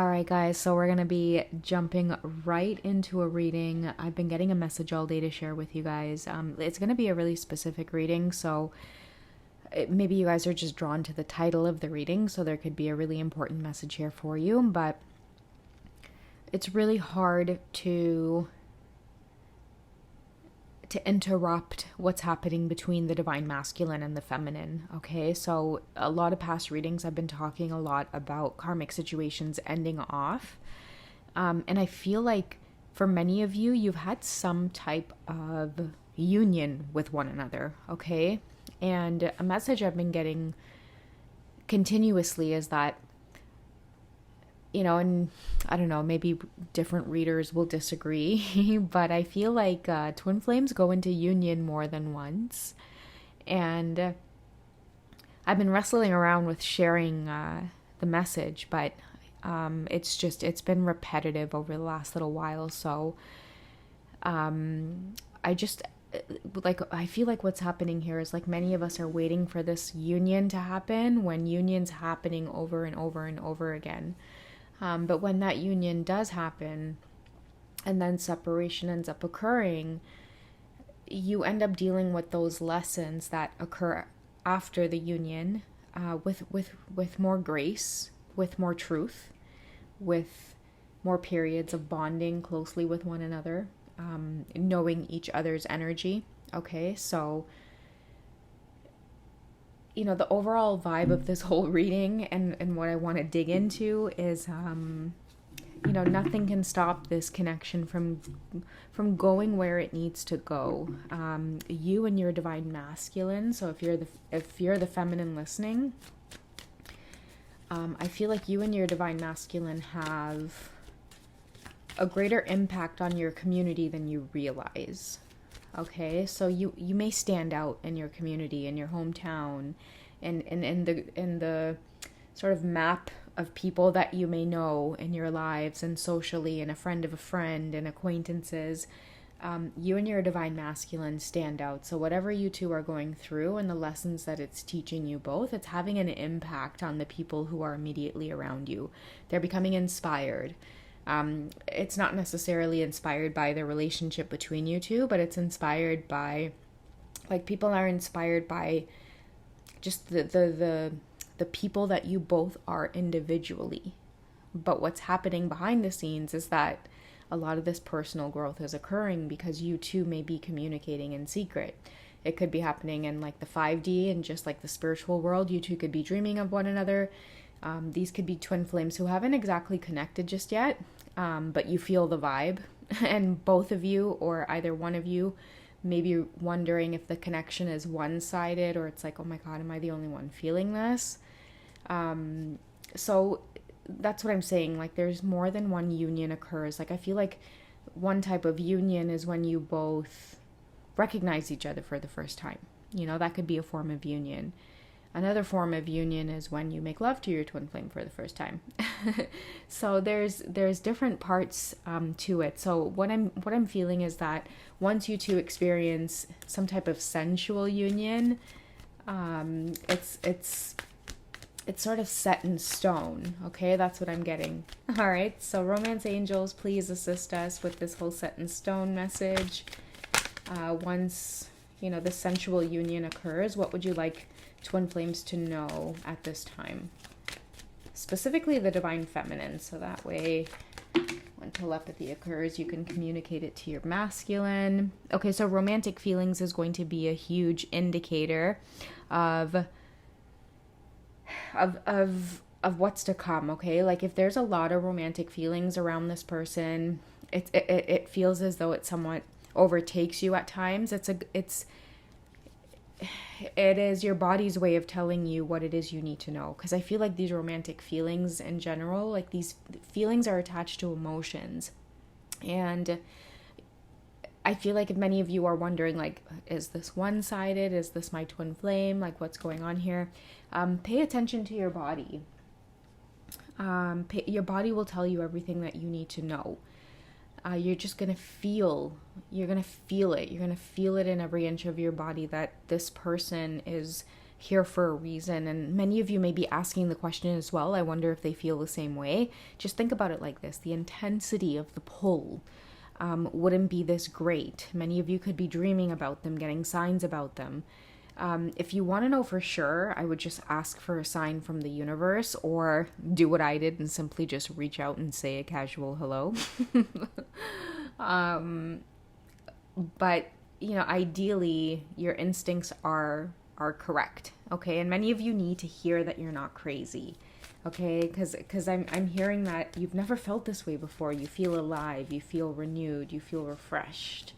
All right, guys, so we're going to be jumping right into a reading. I've been getting a message all day to share with you guys. It's going to be a really specific reading, so maybe you guys are just drawn to the title of the reading, so there could be a really important message here for you, but it's really hard to interrupt what's happening between the divine masculine and the feminine. Okay, so a lot of past readings I've been talking a lot about karmic situations ending off, and I feel like for many of you, you've had some type of union with one another. Okay, and a message I've been getting continuously is that, and I don't know, maybe different readers will disagree, but I feel like twin flames go into union more than once. And I've been wrestling around with sharing the message, but it's been repetitive over the last little while. So I just, I feel like what's happening here is like many of us are waiting for this union to happen when union's happening over and over and over again. But when that union does happen and then separation ends up occurring, you end up dealing with those lessons that occur after the union with more grace, with more truth, with more periods of bonding closely with one another, knowing each other's energy. Okay, so the overall vibe of this whole reading and what I want to dig into is, nothing can stop this connection from going where it needs to go. You and your divine masculine. So if you're the feminine listening, I feel like you and your divine masculine have a greater impact on your community than you realize. Okay, so you may stand out in your community, in your hometown, and in the sort of map of people that you may know in your lives and socially, and a friend of a friend and acquaintances. You and your divine masculine stand out. So whatever you two are going through and the lessons that it's teaching you both, it's having an impact on the people who are immediately around you. They're becoming inspired. It's not necessarily inspired by the relationship between you two, but it's inspired by, people are inspired by just the people that you both are individually. But what's happening behind the scenes is that a lot of this personal growth is occurring because you two may be communicating in secret. It could be happening in the 5D and just the spiritual world. You two could be dreaming of one another. These could be twin flames who haven't exactly connected just yet, but you feel the vibe. And both of you, or either one of you, may be wondering if the connection is one-sided, or it's oh my God, am I the only one feeling this? So that's what I'm saying. There's more than one union occurs. I feel like one type of union is when you both recognize each other for the first time. That could be a form of union. Another form of union is when you make love to your twin flame for the first time. So there's different parts to it. So what I'm feeling is that once you two experience some type of sensual union, it's sort of set in stone. Okay, that's what I'm getting. All right. So romance angels, please assist us with this whole set in stone message. Once the sensual union occurs, what would you like twin flames to know at this time? Specifically the divine feminine, so that way when telepathy occurs you can communicate it to your masculine. Okay, so romantic feelings is going to be a huge indicator of what's to come. Okay, if there's a lot of romantic feelings around this person, it feels as though it somewhat overtakes you at times. It is your body's way of telling you what it is you need to know. Because I feel like these romantic feelings in general, these feelings are attached to emotions. And I feel like if many of you are wondering, is this one-sided? Is this my twin flame? What's going on here? Pay attention to your body. Your body will tell you everything that you need to know. You're just going to feel it. You're going to feel it in every inch of your body that this person is here for a reason. And many of you may be asking the question as well. I wonder if they feel the same way. Just think about it like this. The intensity of the pull wouldn't be this great. Many of you could be dreaming about them, getting signs about them. If you want to know for sure, I would just ask for a sign from the universe, or do what I did and simply just reach out and say a casual hello. But, you know, ideally, your instincts are correct, okay? And many of you need to hear that you're not crazy, okay? Because I'm hearing that you've never felt this way before. You feel alive, you feel renewed, you feel refreshed.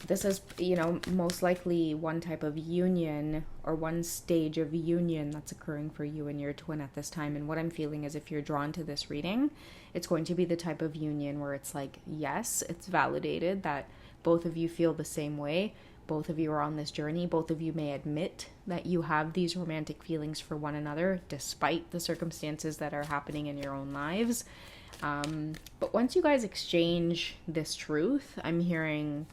This is, you know, most likely one type of union or one stage of union that's occurring for you and your twin at this time. And what I'm feeling is, if you're drawn to this reading, it's going to be the type of union where it's like, yes, it's validated that both of you feel the same way. Both of you are on this journey. Both of you may admit that you have these romantic feelings for one another, despite the circumstances that are happening in your own lives. But once you guys exchange this truth, I'm hearing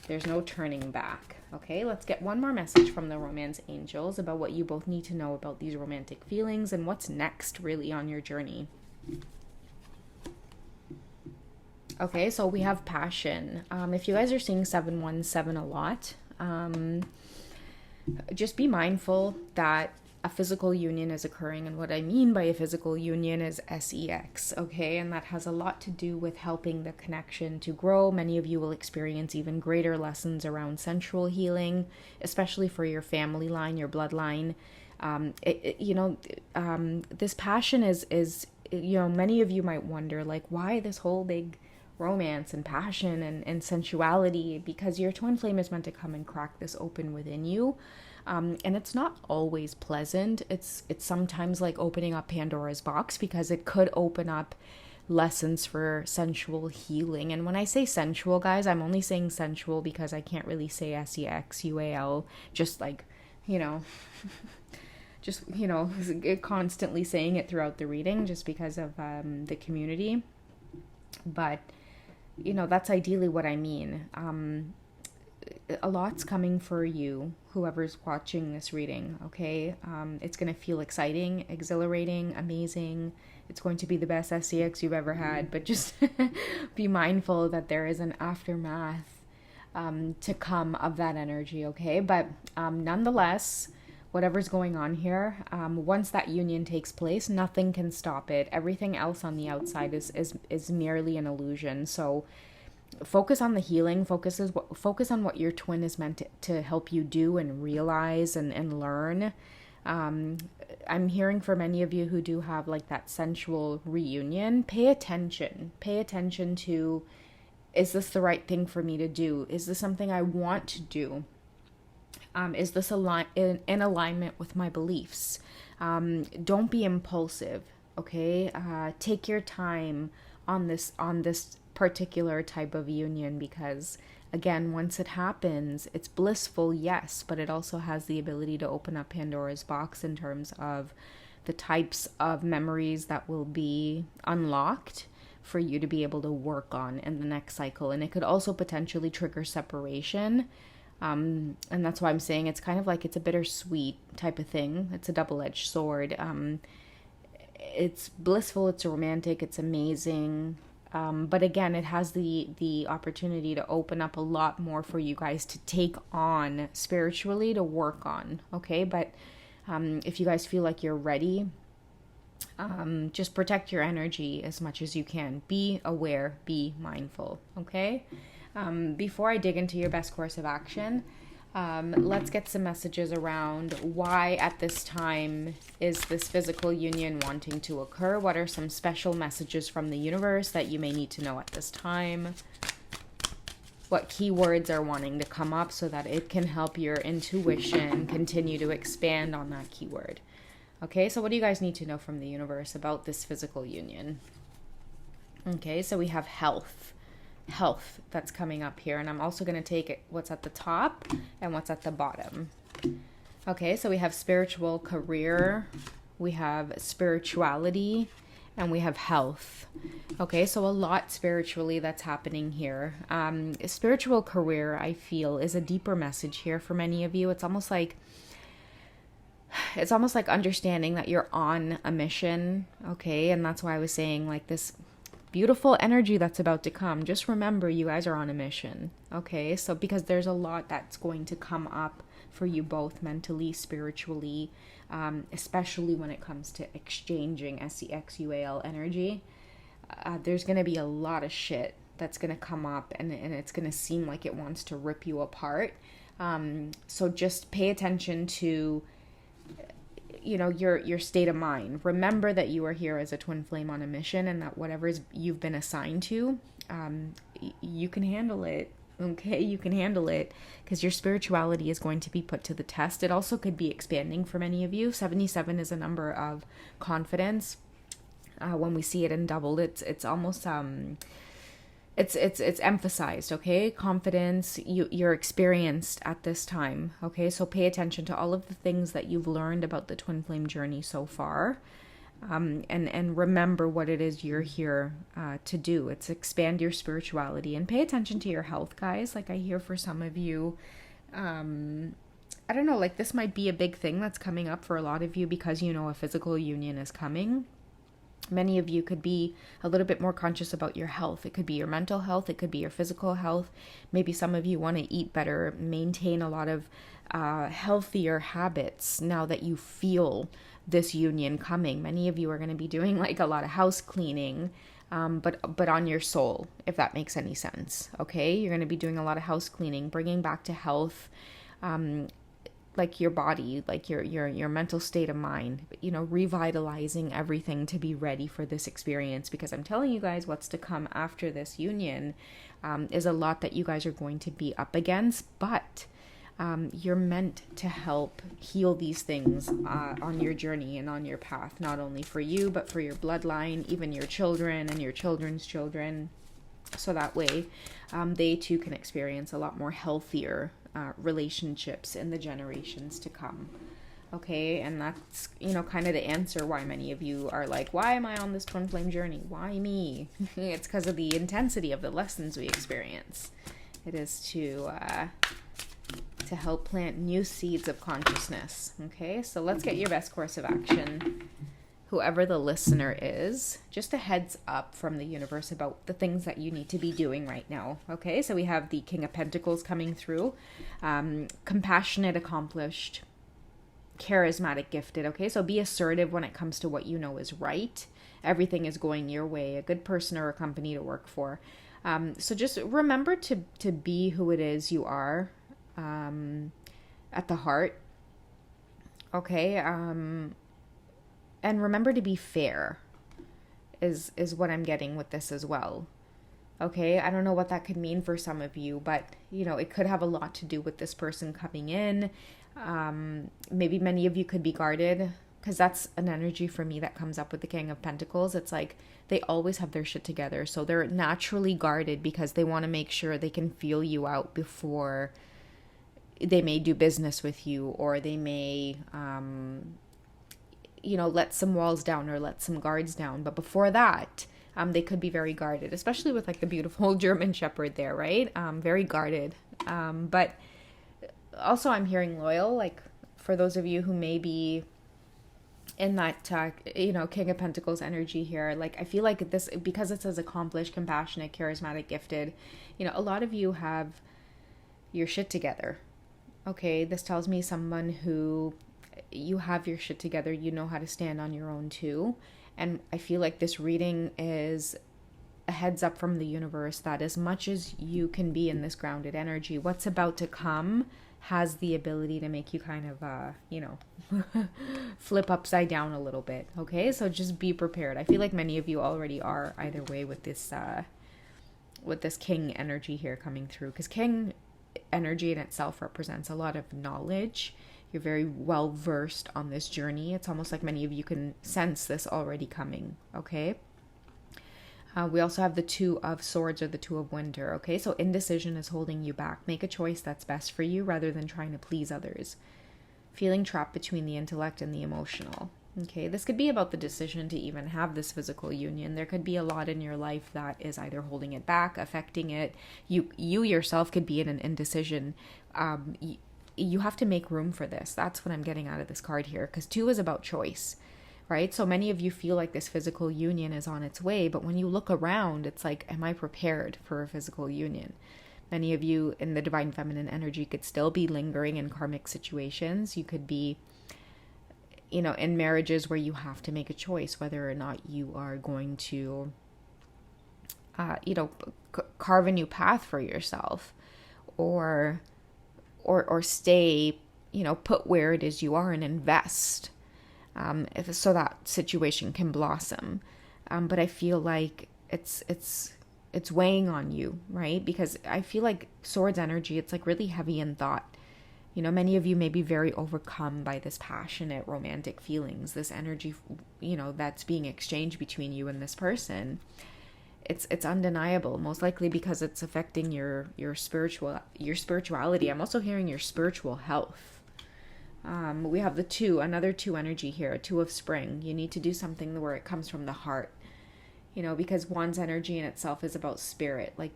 there's no turning back. Okay, let's get one more message from the romance angels about what you both need to know about these romantic feelings and what's next really on your journey. Okay, so we have passion. If you guys are seeing 717 a lot, just be mindful that a physical union is occurring. And what I mean by a physical union is sex, okay? And that has a lot to do with helping the connection to grow. Many of you will experience even greater lessons around sensual healing, especially for your family line, your bloodline. This passion is, you know, many of you might wonder, like, why this whole big romance and passion and sensuality? Because your twin flame is meant to come and crack this open within you. And it's not always pleasant. It's sometimes like opening up Pandora's box, because it could open up lessons for sensual healing. And when I say sensual, guys, I'm only saying sensual because I can't really say SEXUAL, just like, you know, just, you know, constantly saying it throughout the reading just because of the community. But, you know, that's ideally what I mean. A lot's coming for you, whoever's watching this reading, okay? It's going to feel exciting, exhilarating, amazing. It's going to be the best sex you've ever had, but just be mindful that there is an aftermath to come of that energy, okay? But nonetheless, whatever's going on here, once that union takes place, nothing can stop it. Everything else on the outside is merely an illusion. So focus on the healing, focus on what your twin is meant to help you do and realize and learn. I'm hearing for many of you who do have like that sensual reunion, pay attention to, is this the right thing for me to do? Is this something I want to do? Is this in alignment with my beliefs? Don't be impulsive, okay? Take your time on this particular type of union, because again, once it happens, it's blissful, yes, but it also has the ability to open up Pandora's box in terms of the types of memories that will be unlocked for you to be able to work on in the next cycle. And it could also potentially trigger separation. And that's why I'm saying it's kind of like it's a bittersweet type of thing. It's a double-edged sword. It's blissful, it's romantic, it's amazing. But again, it has the opportunity to open up a lot more for you guys to take on spiritually, to work on, okay? But if you guys feel like you're ready, just protect your energy as much as you can. Be aware, be mindful, okay? Before I dig into your best course of action, let's get some messages around why at this time is this physical union wanting to occur. What are some special messages from the universe that you may need to know at this time? What keywords are wanting to come up so that it can help your intuition continue to expand on that keyword? Okay, so what do you guys need to know from the universe about this physical union? Okay, so we have health that's coming up here, and I'm also going to take what's at the top and what's at the bottom. Okay, so we have spiritual career, we have spirituality, and we have health. Okay, so a lot spiritually that's happening here. Spiritual career, I feel, is a deeper message here for many of you. It's almost like understanding that you're on a mission, okay? And that's why I was saying, like, this beautiful energy that's about to come. Just remember, you guys are on a mission, okay? So because there's a lot that's going to come up for you both mentally, spiritually, especially when it comes to exchanging SEXUAL energy. There's going to be a lot of shit that's going to come up, and it's going to seem like it wants to rip you apart. So just pay attention to, you know, your state of mind. Remember that you are here as a twin flame on a mission, and that whatever you've been assigned to, you can handle it. Okay, you can handle it, because your spirituality is going to be put to the test. It also could be expanding for many of you. 77 is a number of confidence. When we see it in doubled, it's almost it's emphasized. Okay, confidence. You're experienced at this time. Okay, so pay attention to all of the things that you've learned about the twin flame journey so far. And remember what it is you're here to do. It's expand your spirituality, and pay attention to your health, guys. Like, I hear for some of you, I don't know, like, this might be a big thing that's coming up for a lot of you, because you know a physical union is coming. Many of you could be a little bit more conscious about your health. It could be your mental health. It could be your physical health. Maybe some of you want to eat better, maintain a lot of healthier habits now that you feel this union coming. Many of you are going to be doing like a lot of house cleaning, but on your soul, if that makes any sense. Okay, you're going to be doing a lot of house cleaning, bringing back to health, like your body, like your mental state of mind, you know, revitalizing everything to be ready for this experience. Because I'm telling you guys, what's to come after this union is a lot that you guys are going to be up against, but you're meant to help heal these things on your journey and on your path, not only for you, but for your bloodline, even your children and your children's children. So that way they too can experience a lot more healthier relationships in the generations to come. Okay, and that's, you know, kind of the answer why many of you are like, why am I on this twin flame journey? Why me? It's because of the intensity of the lessons we experience. It is to help plant new seeds of consciousness. Okay, so let's get your best course of action. Whoever the listener is, just a heads up from the universe about the things that you need to be doing right now. Okay, so we have the King of Pentacles coming through. Compassionate, accomplished, charismatic, gifted. Okay, so be assertive when it comes to what you know is right. Everything is going your way. A good person or a company to work for. So just remember to be who it is you are at the heart. Okay, and remember to be fair is what I'm getting with this as well. Okay, I don't know what that could mean for some of you, but, you know, it could have a lot to do with this person coming in. Maybe many of you could be guarded, because that's an energy for me that comes up with the King of Pentacles. It's like they always have their shit together. So they're naturally guarded because they want to make sure they can feel you out before they may do business with you, or they may you know, let some walls down or let some guards down. But before that, they could be very guarded, especially with like the beautiful German Shepherd there, right? Very guarded. But also I'm hearing loyal, like for those of you who may be in that, you know, King of Pentacles energy here. Like, I feel like this, because it says accomplished, compassionate, charismatic, gifted, you know, a lot of you have your shit together. Okay, this tells me someone who, you have your shit together, you know how to stand on your own too. And I feel like this reading is a heads up from the universe that as much as you can be in this grounded energy, what's about to come has the ability to make you kind of, you know, flip upside down a little bit. Okay, so just be prepared. I feel like many of you already are either way with this king energy here coming through, because king energy in itself represents a lot of knowledge. You're very well versed on this journey. It's almost like many of you can sense this already coming. Okay. We also have the Two of Swords or the Two of Winter. Okay, so indecision is holding you back. Make a choice that's best for you rather than trying to please others. Feeling trapped between the intellect and the emotional. Okay, this could be about the decision to even have this physical union. There could be a lot in your life that is either holding it back, affecting it. You yourself could be in an indecision. You have to make room for this. That's what I'm getting out of this card here, because 2 is about choice, right? So many of you feel like this physical union is on its way, but when you look around, it's like, am I prepared for a physical union? Many of you in the divine feminine energy could still be lingering in karmic situations. You could be, in marriages where you have to make a choice whether or not you are going to, carve a new path for yourself, or stay, put where it is you are and invest, so that situation can blossom. But I feel like it's weighing on you, right? Because I feel like Swords energy, it's like really heavy in thought. Many of you may be very overcome by this passionate romantic feelings, this energy, that's being exchanged between you and this person. It's undeniable, most likely because it's affecting your spirituality. I'm also hearing your spiritual health. We have the 2, another 2 energy here, 2 of spring. You need to do something where it comes from the heart. Because Wands energy in itself is about spirit. Like,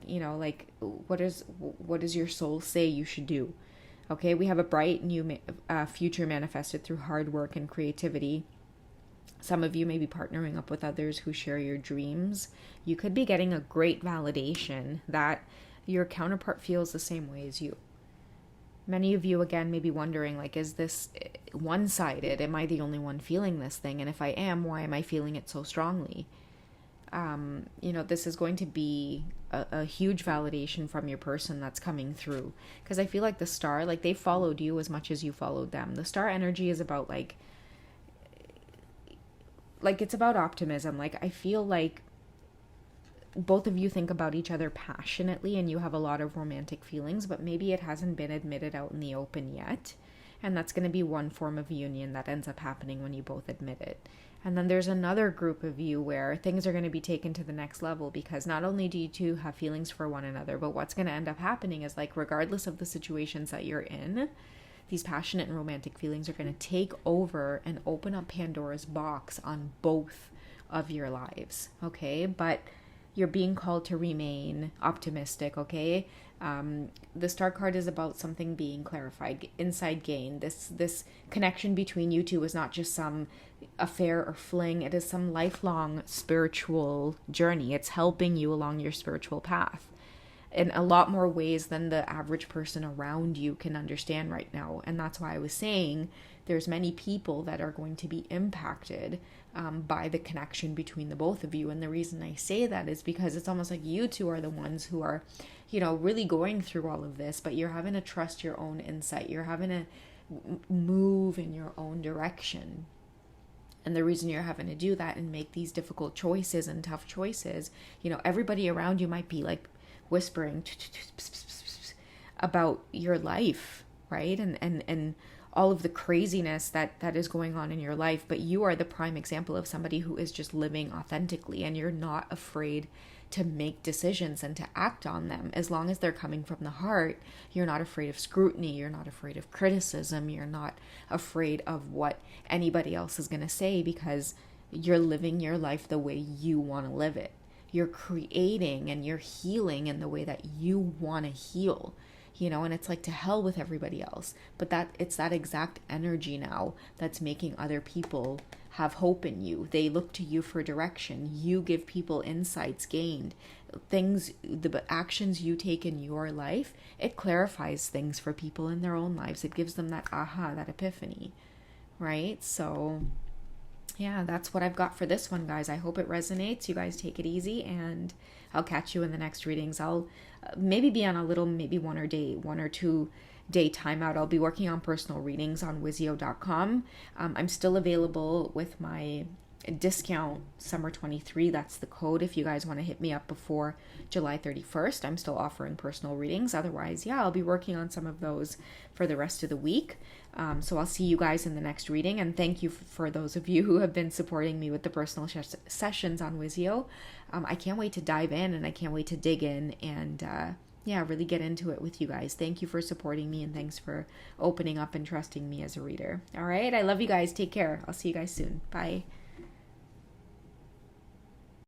what does your soul say you should do? Okay, we have a bright new future manifested through hard work and creativity. Some of you may be partnering up with others who share your dreams. You could be getting a great validation that your counterpart feels the same way as you. Many of you, again, may be wondering, like, is this one-sided? Am I the only one feeling this thing? And if I am, why am I feeling it so strongly? This is going to be a huge validation from your person that's coming through. Because I feel like the star, like, they followed you as much as you followed them. The star energy is about, like it's about optimism. Like, I feel like both of you think about each other passionately and you have a lot of romantic feelings, but maybe it hasn't been admitted out in the open yet. And that's going to be one form of union that ends up happening when you both admit it. And then there's another group of you where things are going to be taken to the next level, because not only do you two have feelings for one another, but what's going to end up happening is, like, regardless of the situations that you're in, these passionate and romantic feelings are going to take over and open up Pandora's box on both of your lives, okay? But you're being called to remain optimistic, okay? The star card is about something being clarified, inside gain. This connection between you two is not just some affair or fling. It is some lifelong spiritual journey. It's helping you along your spiritual path in a lot more ways than the average person around you can understand right now. And that's why I was saying there's many people that are going to be impacted by the connection between the both of you. And the reason I say that is because it's almost like you two are the ones who are, really going through all of this, but you're having to trust your own insight. You're having to move in your own direction. And the reason you're having to do that and make these difficult choices and tough choices, everybody around you might be like whispering about your life, right? And all of the craziness that is going on in your life, but you are the prime example of somebody who is just living authentically, and you're not afraid to make decisions and to act on them. As long as they're coming from the heart, you're not afraid of scrutiny, you're not afraid of criticism, you're not afraid of what anybody else is going to say, because you're living your life the way you want to live it. You're creating and you're healing in the way that you want to heal, and it's like, to hell with everybody else. But it's that exact energy now that's making other people have hope in you. They look to you for direction. You give people insights gained. The actions you take in your life, it clarifies things for people in their own lives. It gives them that aha, that epiphany, right? So yeah, that's what I've got for this one, guys. I hope it resonates. You guys take it easy, and I'll catch you in the next readings. I'll maybe be on a little, maybe 1 or 2 day timeout. I'll be working on personal readings on Wizio.com. I'm still available with my discount summer 23. That's the code if you guys want to hit me up before July 31st. I'm still offering personal readings. Otherwise, yeah, I'll be working on some of those for the rest of the week. So I'll see you guys in the next reading, and thank you for those of you who have been supporting me with the personal sessions on Wizio. I can't wait to dive in, and I can't wait to dig in and yeah, really get into it with you guys. Thank you for supporting me, and thanks for opening up and trusting me as a reader. All right. I love you guys. Take care. I'll see you guys soon. Bye.